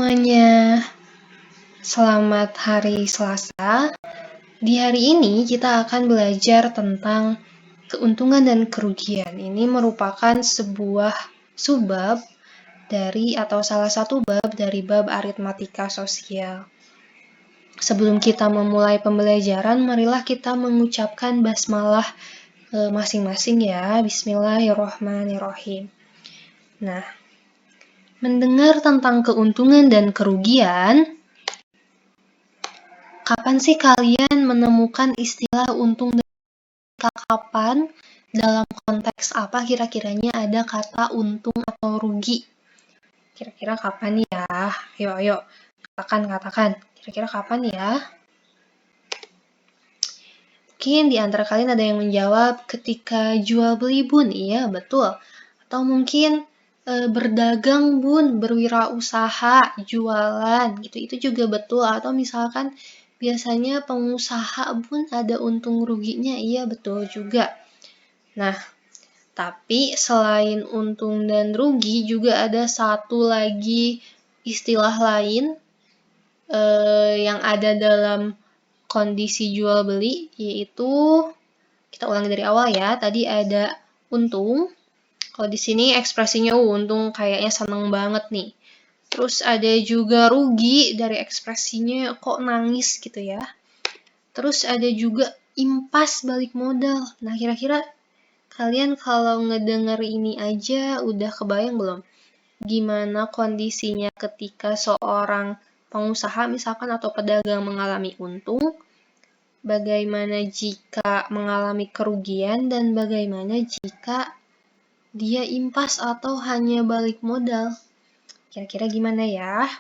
semuanya, selamat hari Selasa. Di hari ini kita akan belajar tentang keuntungan dan kerugian. Ini merupakan sebuah subbab dari atau salah satu bab dari bab aritmatika sosial. Sebelum kita memulai pembelajaran, marilah kita mengucapkan basmalah masing-masing ya. Bismillahirrohmanirrohim. Nah, mendengar tentang keuntungan dan kerugian, kapan sih kalian menemukan istilah untung dan kapan? Dalam konteks apa kira-kiranya ada kata untung atau rugi? Kira-kira kapan ya? Ayo, katakan. Kira-kira kapan ya? Mungkin di antara kalian ada yang menjawab ketika jual beli bun, iya betul. Atau mungkin berdagang bun, berwirausaha, jualan gitu, itu juga betul. Atau misalkan biasanya pengusaha bun ada untung ruginya, iya betul juga. Nah, tapi selain untung dan rugi juga ada satu lagi istilah lain yang ada dalam kondisi jual beli, yaitu kita ulangi dari awal ya. Tadi ada untung. Kalau di sini ekspresinya untung kayaknya seneng banget nih. Terus ada juga rugi, dari ekspresinya kok nangis gitu ya. Terus ada juga impas balik modal. Nah, kira-kira kalian kalau ngedenger ini aja udah kebayang belum? Gimana kondisinya ketika seorang pengusaha misalkan atau pedagang mengalami untung, bagaimana jika mengalami kerugian, dan bagaimana jika dia impas atau hanya balik modal. Kira-kira gimana ya?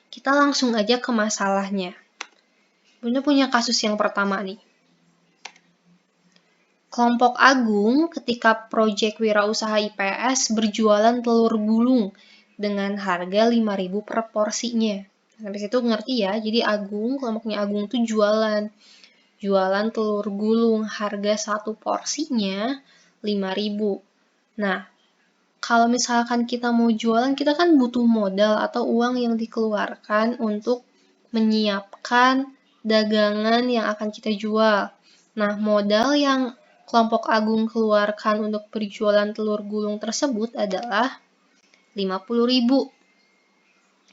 Kita langsung aja ke masalahnya. Bunda punya kasus yang pertama nih. Kelompok Agung ketika proyek wirausaha IPS berjualan telur gulung dengan harga 5.000 per porsinya. Sampai situ ngerti ya, jadi kelompoknya Agung tuh jualan telur gulung, harga satu porsinya 5.000. Nah, kalau misalkan kita mau jualan, kita kan butuh modal atau uang yang dikeluarkan untuk menyiapkan dagangan yang akan kita jual. Nah, modal yang kelompok Agung keluarkan untuk berjualan telur gulung tersebut adalah 50.000.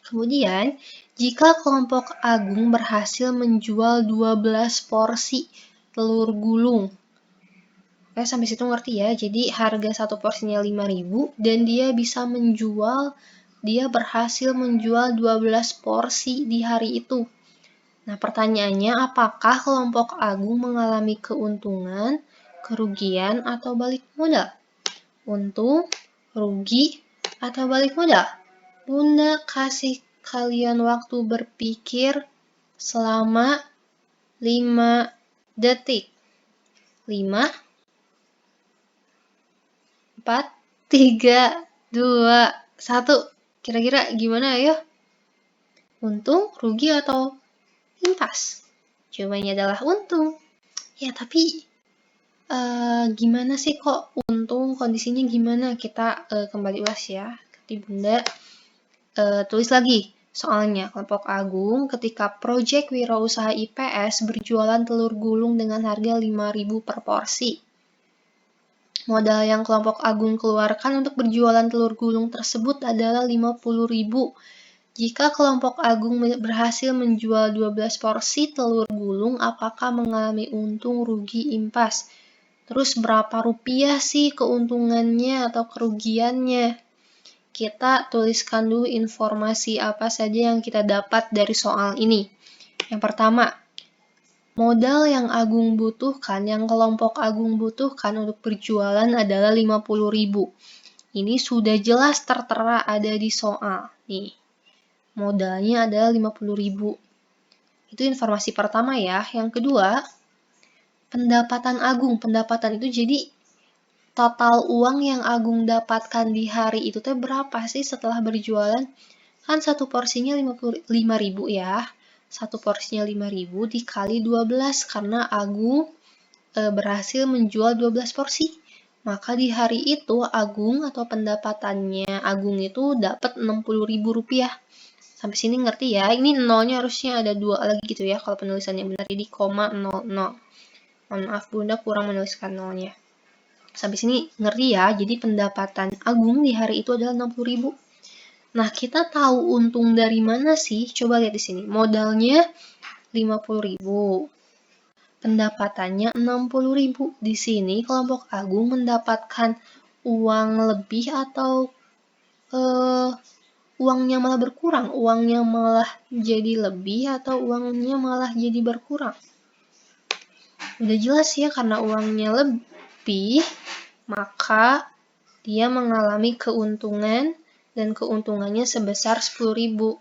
Kemudian, jika kelompok Agung berhasil menjual 12 porsi telur gulung, sampai situ ngerti ya, jadi harga satu porsinya 5.000 dan dia berhasil menjual 12 porsi di hari itu. Nah, pertanyaannya, apakah kelompok Agung mengalami keuntungan, kerugian, atau balik modal? Untung, rugi, atau balik modal? Bunda kasih kalian waktu berpikir selama 5 detik. 5, 4, 3, 2, 1. Kira-kira gimana ayo? Untung, rugi, atau impas? Jawabannya adalah untung. Ya, tapi gimana sih kok untung? Kondisinya gimana? Kita kembali ulas ya. Nanti Bunda tulis lagi soalnya. Kelompok Agung ketika proyek wirausaha IPS berjualan telur gulung dengan harga 5.000 per porsi. Modal yang kelompok Agung keluarkan untuk berjualan telur gulung tersebut adalah 50.000. Jika kelompok Agung berhasil menjual 12 porsi telur gulung, apakah mengalami untung, rugi, impas? Terus berapa rupiah sih keuntungannya atau kerugiannya? Kita tuliskan dulu informasi apa saja yang kita dapat dari soal ini. Yang pertama, modal yang Agung butuhkan, yang kelompok Agung butuhkan untuk berjualan adalah 50.000. Ini sudah jelas tertera ada di soal. Nih, modalnya adalah 50.000. Itu informasi pertama ya. Yang kedua, pendapatan Agung. Pendapatan itu jadi total uang yang Agung dapatkan di hari itu teh berapa sih setelah berjualan? Kan satu porsinya 5.000 ya. Satu porsinya 5.000 dikali 12 karena Agung berhasil menjual 12 porsi. Maka di hari itu Agung atau pendapatannya Agung itu dapat 60.000 rupiah. Sampai sini ngerti ya? Ini nolnya harusnya ada 2 lagi gitu ya kalau penulisannya benar. Jadi koma 00. Mohon maaf Bunda kurang menuliskan nolnya. Sampai sini ngerti ya? Jadi pendapatan Agung di hari itu adalah 60.000. Nah, kita tahu untung dari mana sih? Coba lihat di sini. Modalnya 50.000. Pendapatannya 60.000. Di sini kelompok Agung mendapatkan uang lebih atau uangnya malah berkurang? Uangnya malah jadi lebih atau uangnya malah jadi berkurang? Udah jelas ya, karena uangnya lebih, maka dia mengalami keuntungan dan keuntungannya sebesar 10.000.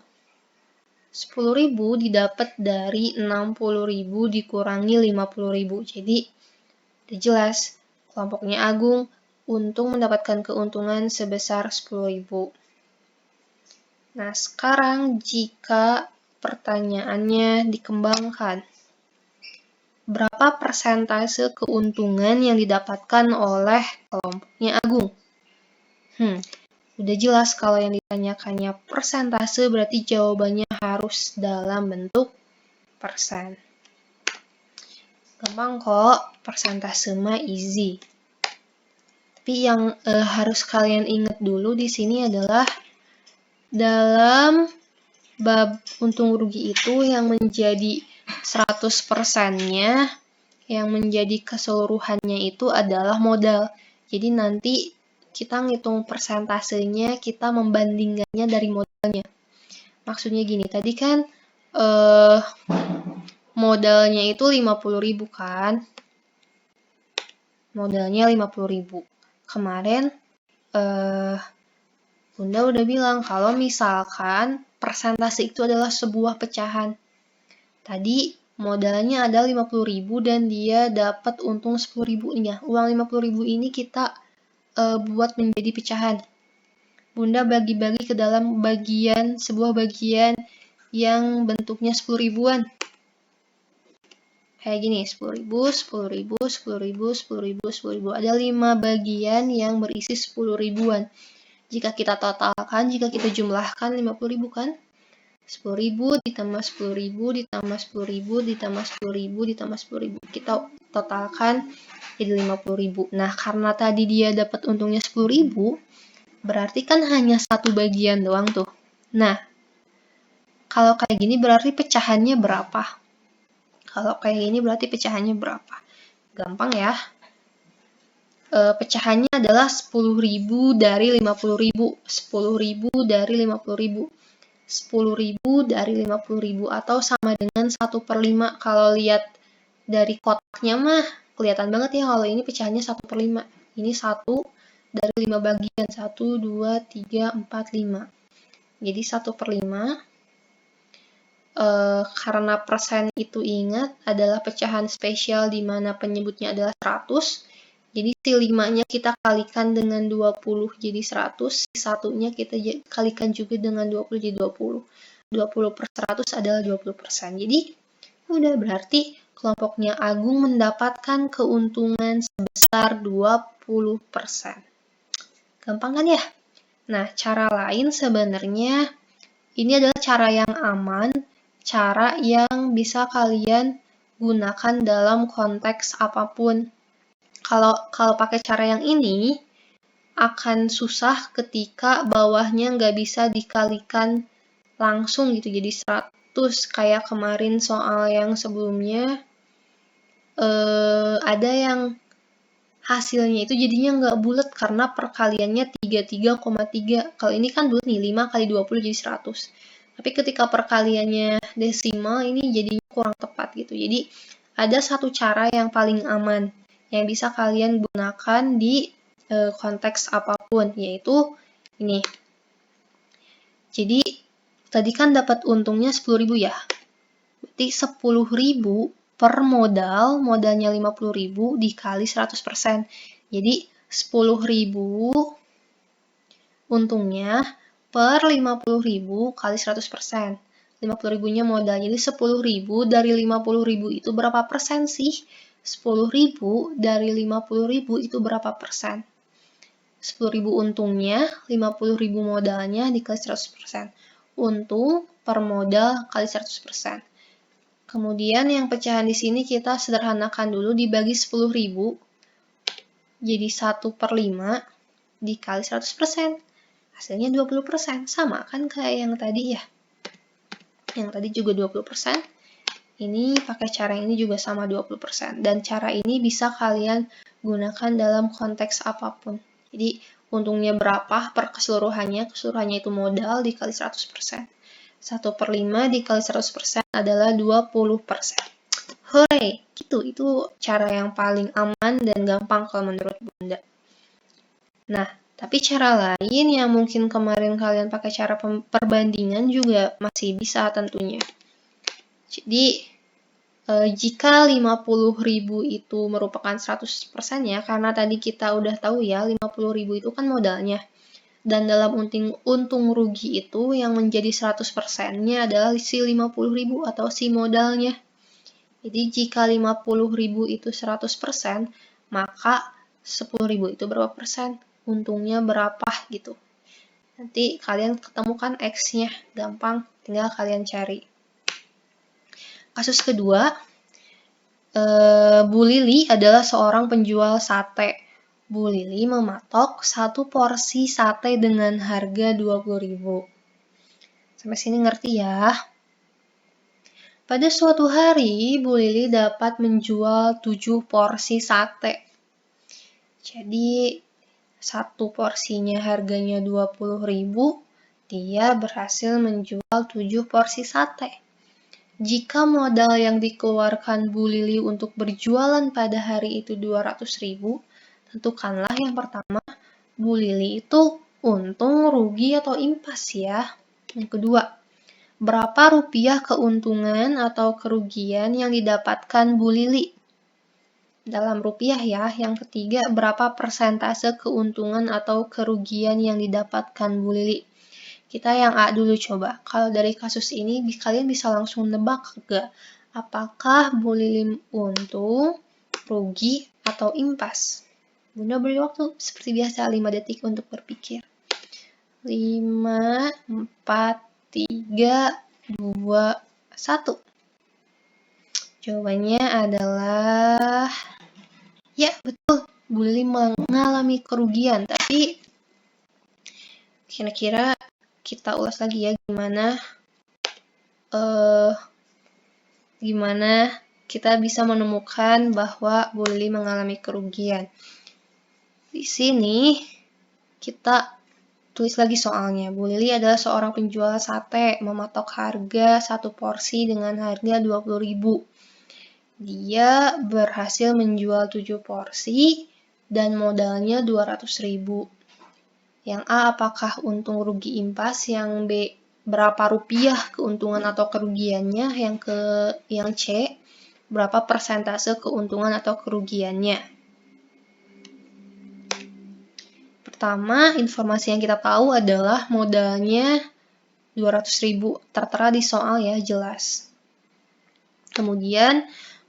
10.000 didapat dari 60.000 dikurangi 50.000. Jadi udah jelas, kelompoknya Agung untung mendapatkan keuntungan sebesar 10.000. Nah, sekarang jika pertanyaannya dikembangkan, berapa persentase keuntungan yang didapatkan oleh kelompoknya Agung? Udah jelas kalau yang ditanyakannya persentase berarti jawabannya harus dalam bentuk persen. Gampang kok, persentase mah easy. Tapi yang harus kalian ingat dulu di sini adalah dalam bab untung rugi itu yang menjadi 100%-nya, yang menjadi keseluruhannya itu adalah modal. Jadi nanti kita ngitung persentasenya, kita membandingkannya dari modalnya. Maksudnya gini, tadi kan modalnya itu 50.000 kan? Modalnya 50.000. Kemarin Bunda udah bilang kalau misalkan persentase itu adalah sebuah pecahan. Tadi modalnya ada 50.000 dan dia dapat untung 10.000-nya. Uang 50.000 ini kita buat menjadi pecahan. Bunda bagi-bagi ke dalam sebuah bagian yang bentuknya 10.000-an. Kayak gini, 10.000, 10.000, 10.000, 10.000, 10.000. Ada 5 bagian yang berisi 10.000-an. Jika kita totalkan, jika kita jumlahkan 50.000 kan? 10.000 ditambah 10.000 ditambah 10.000 ditambah 10.000 ditambah 10.000. Kita totalkan jadi 50.000. Nah, karena tadi dia dapat untungnya 10.000, berarti kan hanya satu bagian doang tuh. Nah, kalau kayak gini berarti pecahannya berapa? Kalau kayak gini berarti pecahannya berapa? Gampang ya. Pecahannya adalah 10.000 dari 50.000. 10.000 dari 50.000. 10.000 dari 50.000 atau sama dengan 1/5. Kalau lihat dari kotaknya mah kelihatan banget ya kalau ini pecahannya 1/5. Ini 1 dari 5 bagian. 1, 2, 3, 4, 5. Jadi 1/5. Karena persen itu ingat adalah pecahan spesial di mana penyebutnya adalah 100. Jadi si 5-nya kita kalikan dengan 20 jadi 100, si 1-nya kita kalikan juga dengan 20 jadi 20. 20/100 adalah 20%. Jadi udah berarti kelompoknya Agung mendapatkan keuntungan sebesar 20%. Gampang kan ya? Nah, cara lain sebenarnya ini adalah cara yang aman, cara yang bisa kalian gunakan dalam konteks apapun. Kalau pakai cara yang ini, akan susah ketika bawahnya nggak bisa dikalikan langsung gitu, jadi 100. Kayak kemarin soal yang sebelumnya, ada yang hasilnya itu jadinya nggak bulat karena perkaliannya 33,3. Kalau ini kan bulat nih, 5 kali 20 jadi 100. Tapi ketika perkaliannya desimal, ini jadinya kurang tepat gitu. Jadi, ada satu cara yang paling aman yang bisa kalian gunakan di konteks apapun, yaitu ini. Jadi, tadi kan dapat untungnya 10.000 ya. Berarti 10.000 per modalnya 50.000 dikali 100%. Jadi, 10.000 untungnya per 50.000 kali 100%. 50.000-nya modal. Jadi 10.000 dari 50.000 itu berapa persen sih? 10.000 dari 50.000 itu berapa persen? 10.000 untungnya, 50.000 modalnya dikali 100%. Untung per modal kali 100%. Kemudian yang pecahan di sini kita sederhanakan dulu, dibagi 10.000 jadi 1/5 dikali 100%. Hasilnya 20%. Sama kan kayak yang tadi ya. Yang tadi juga 20%. Ini pakai cara ini juga sama 20%. Dan cara ini bisa kalian gunakan dalam konteks apapun. Jadi untungnya berapa per keseluruhannya. Keseluruhannya itu modal dikali 100%. 1/5 dikali 100% adalah 20%. Hore, gitu. Itu cara yang paling aman dan gampang kalau menurut Bunda. Nah, tapi cara lain yang mungkin kemarin kalian pakai cara perbandingan juga masih bisa tentunya. Jadi, jika 50.000 itu merupakan 100% ya, karena tadi kita udah tahu ya, 50.000 itu kan modalnya. Dan dalam untung rugi itu yang menjadi 100%-nya adalah si 50.000 atau si modalnya. Jadi jika 50.000 itu 100%, maka 10.000 itu berapa persen? Untungnya berapa gitu. Nanti kalian ketemukan X-nya, gampang, tinggal kalian cari. Kasus kedua, Bu Lili adalah seorang penjual sate. Bu Lili mematok 1 porsi sate dengan harga 20.000. Sampai sini ngerti ya? Pada suatu hari, Bu Lili dapat menjual 7 porsi sate. Jadi, 1 porsinya harganya 20.000, dia berhasil menjual 7 porsi sate. Jika modal yang dikeluarkan Bu Lili untuk berjualan pada hari itu 200.000, tentukanlah yang pertama, Bu Lili itu untung, rugi, atau impas ya. Yang kedua, berapa rupiah keuntungan atau kerugian yang didapatkan Bu Lili? Dalam rupiah ya. Yang ketiga, berapa persentase keuntungan atau kerugian yang didapatkan Bu Lili? Kita yang A dulu coba. Kalau dari kasus ini, kalian bisa langsung nebak gak? Apakah Bu Lili untung, rugi, atau impas? Bunda beri waktu seperti biasa 5 detik untuk berpikir. 5, 4, 3, 2, 1. Jawabannya adalah ya, betul. Bu Lili mengalami kerugian, tapi kira-kira kita ulas lagi ya gimana kita bisa menemukan bahwa Bu Lili mengalami kerugian. Di sini kita tulis lagi soalnya. Bu Lili adalah seorang penjual sate, mematok harga 1 porsi dengan harga 20.000. Dia berhasil menjual 7 porsi dan modalnya 200.000. Yang A, apakah untung rugi impas? Yang B, berapa rupiah keuntungan atau kerugiannya? Yang C, berapa persentase keuntungan atau kerugiannya? Pertama, informasi yang kita tahu adalah modalnya 200.000. Tertera di soal ya, jelas. Kemudian,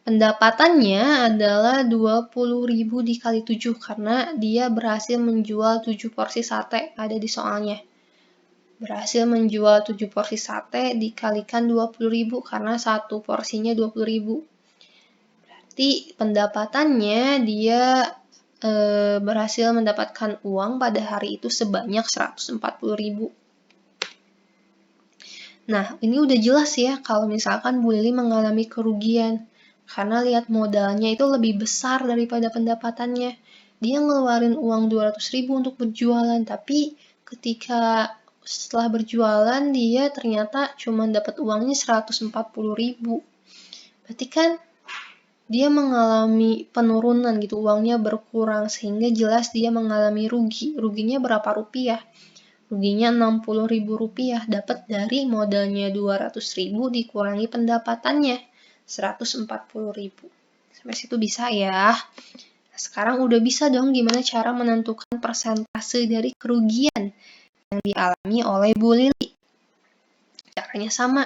pendapatannya adalah 20.000 dikali 7 karena dia berhasil menjual 7 porsi sate, ada di soalnya. Berhasil menjual 7 porsi sate dikalikan 20.000 karena 1 porsinya 20.000. Berarti pendapatannya dia berhasil mendapatkan uang pada hari itu sebanyak 140.000. Nah, ini udah jelas ya kalau misalkan Bu Lili mengalami kerugian. Karena lihat modalnya itu lebih besar daripada pendapatannya. Dia ngeluarin uang 200.000 untuk berjualan, tapi ketika setelah berjualan dia ternyata cuma dapat uangnya 140.000. Berarti kan dia mengalami penurunan gitu, uangnya berkurang sehingga jelas dia mengalami rugi. Ruginya berapa rupiah? Ruginya 60.000 rupiah, dapat dari modalnya 200.000 dikurangi pendapatannya 140.000. Sampai situ bisa ya. Nah, sekarang udah bisa dong gimana cara menentukan persentase dari kerugian yang dialami oleh Bu Lili. Caranya sama.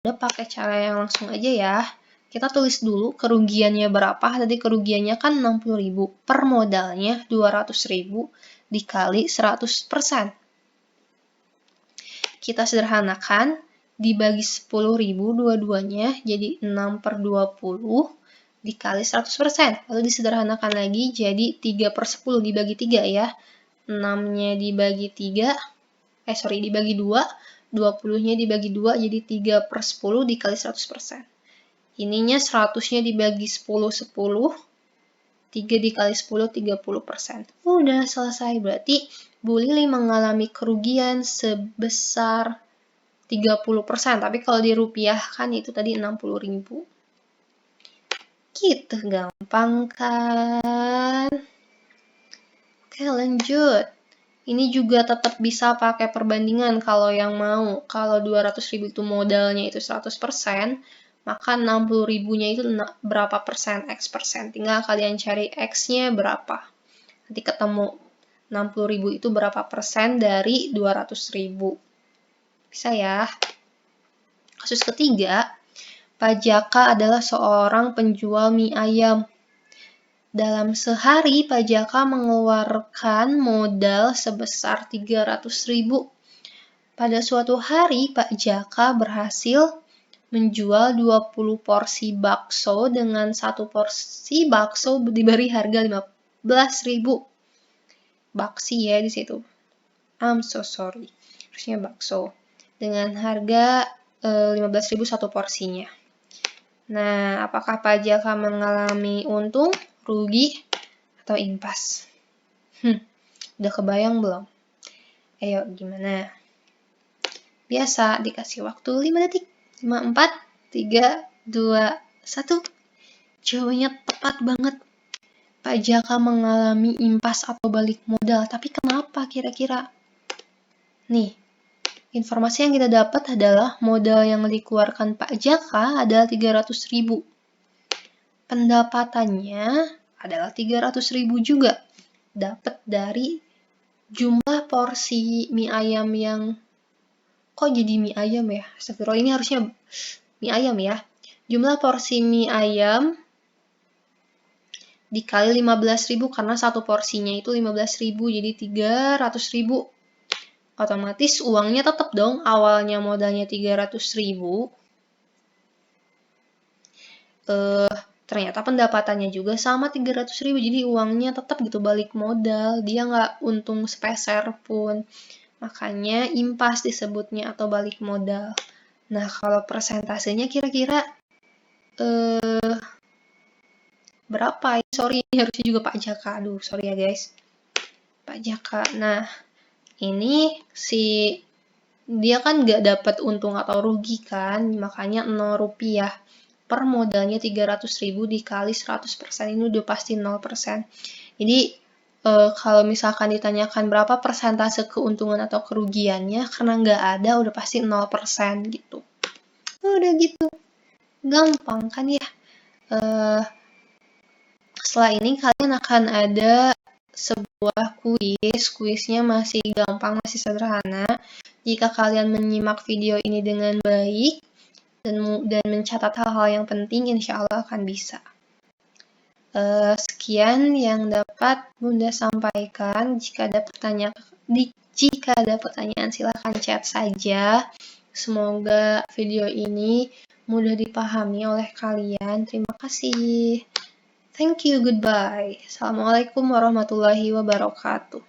Udah pakai cara yang langsung aja ya. Kita tulis dulu kerugiannya berapa. Tadi kerugiannya kan 60.000 per modalnya 200.000 dikali 100%. Kita sederhanakan, dibagi 10.000 dua-duanya, jadi 6/20 dikali 100%. Lalu disederhanakan lagi jadi 3/10 dibagi 3 ya. 6-nya dibagi 3, dibagi 2, 20-nya dibagi 2, jadi 3/10 dikali 100%. Ininya 100-nya dibagi 10, 10, 3 dikali 10, 30%. Udah selesai, berarti Bu Lili mengalami kerugian sebesar 30%, tapi kalau dirupiahkan itu tadi 60.000. Gitu, gampang kan? Oke, lanjut. Ini juga tetap bisa pakai perbandingan kalau yang mau. Kalau 200.000 itu modalnya itu 100%, maka 60.000-nya itu berapa persen, X persen. Tinggal kalian cari X-nya berapa. Nanti ketemu 60.000 itu berapa persen dari 200.000. Bisa ya. Kasus ketiga, Pak Jaka adalah seorang penjual mie ayam. Dalam sehari, Pak Jaka mengeluarkan modal sebesar 300.000. Pada suatu hari, Pak Jaka berhasil menjual 20 porsi bakso dengan satu porsi bakso diberi harga 15.000. Baksi ya di situ. I'm so sorry. Harusnya bakso. Dengan harga 15.000 satu porsinya. Nah, apakah Pak Jaka mengalami untung, rugi, atau impas? Udah kebayang belum? Ayo, gimana? Biasa, dikasih waktu 5 detik. 5, 4, 3, 2, 1. Jawabannya tepat banget. Pak Jaka mengalami impas atau balik modal. Tapi kenapa kira-kira? Nih, informasi yang kita dapat adalah modal yang dikeluarkan Pak Jaka adalah 300.000. Pendapatannya adalah 300.000 juga. Dapat dari jumlah porsi mie ayam yang... Kok jadi mie ayam ya? Astagfirullah, ini harusnya mie ayam ya. Jumlah porsi mie ayam dikali 15.000 karena satu porsinya itu 15.000, jadi 300.000. Otomatis uangnya tetap dong, awalnya modalnya 300.000. Ternyata pendapatannya juga sama 300.000, jadi uangnya tetap gitu balik modal, dia nggak untung sepeser pun. Makanya impas disebutnya atau balik modal. Nah, kalau persentasenya kira-kira berapa? Sorry, ini harusnya juga Pak Jaka. Aduh, sorry ya guys. Pak Jaka. Nah, ini dia kan nggak dapat untung atau rugi kan, makanya 0 rupiah. Per modalnya 300.000 dikali 100%, ini udah pasti 0%. Jadi, kalau misalkan ditanyakan berapa persentase keuntungan atau kerugiannya, karena nggak ada, udah pasti 0% gitu. Udah gitu. Gampang kan ya? Setelah ini kalian akan ada sebuah kuisnya masih gampang, masih sederhana. Jika kalian menyimak video ini dengan baik dan mencatat hal-hal yang penting, insya Allah akan bisa. Sekian yang dapat Bunda sampaikan. Jika ada pertanyaan silahkan chat saja. Semoga video ini mudah dipahami oleh kalian. Terima kasih. Thank you, goodbye. Assalamualaikum warahmatullahi wabarakatuh.